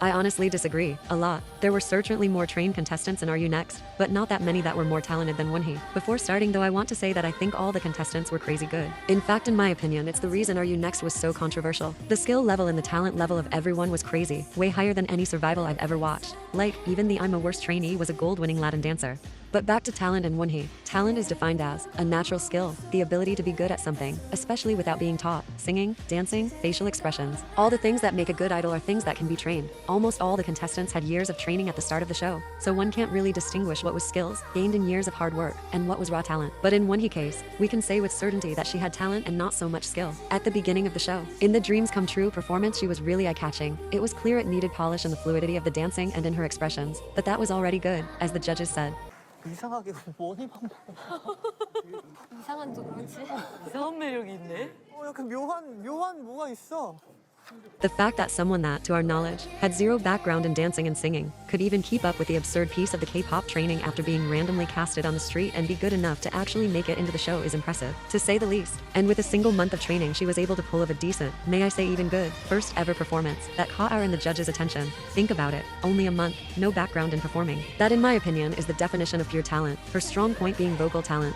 I honestly disagree, a lot. There were certainly more trained contestants in RUnext, but not that many that were more talented than Wonhee. Before starting though, I want to say that I think all the contestants were crazy good. In fact, in my opinion, it's the reason RUnext was so controversial. The skill level and the talent level of everyone was crazy, way higher than any survival I've ever watched. Like, even the I'm a Worst trainee was a gold-winning Latin dancer. But back to talent and Wonhee. Talent is defined as a natural skill, the ability to be good at something, especially without being taught. Singing, dancing, facial expressions. All the things that make a good idol are things that can be trained. Almost all the contestants had years of training at the start of the show, so one can't really distinguish what was skills, gained in years of hard work, and what was raw talent. But in Wonhee's case, we can say with certainty that she had talent and not so much skill. At the beginning of the show, in the Dreams Come True performance, she was really eye-catching. It was clear it needed polish in the fluidity of the dancing and in her expressions, but that was already good, as the judges said. 이상하게 원희 방법. 이상한도 그렇지. 이상한 매력이 있네. 약간 묘한 뭐가 있어. The fact that someone that, to our knowledge, had zero background in dancing and singing, could even keep up with the absurd piece of the K-pop training after being randomly casted on the street and be good enough to actually make it into the show is impressive, to say the least. And with a single month of training, she was able to pull off a decent, may I say even good, first ever performance that caught our and the judges' attention. Think about it, only a month, no background in performing. That, in my opinion, is the definition of pure talent, her strong point being vocal talent.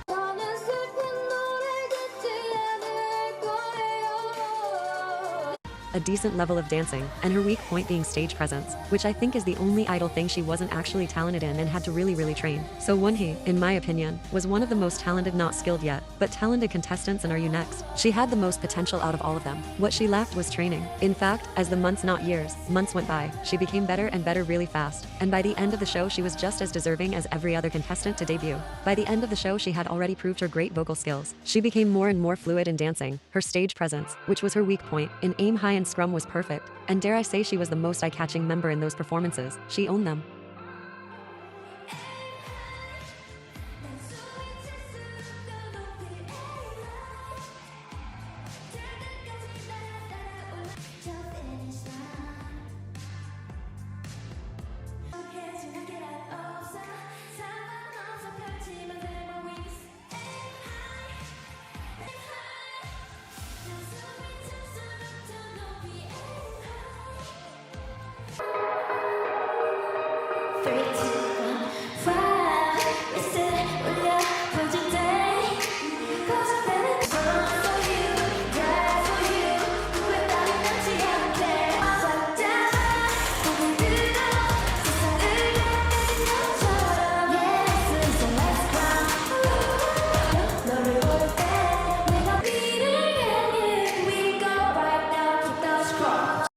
A decent level of dancing, and her weak point being stage presence, which I think is the only idol thing she wasn't actually talented in and had to really train. So Wonhee, in my opinion, was one of the most talented, not skilled yet, but talented contestants in RUnext. She had the most potential out of all of them. What she lacked was training. In fact, as the months, not years, months went by, she became better and better really fast, and by the end of the show she was just as deserving as every other contestant to debut. By the end of the show she had already proved her great vocal skills. She became more and more fluid in dancing. Her stage presence, which was her weak point, in aim high and scrum was perfect, and dare I say she was the most eye-catching member in those performances. She owned them.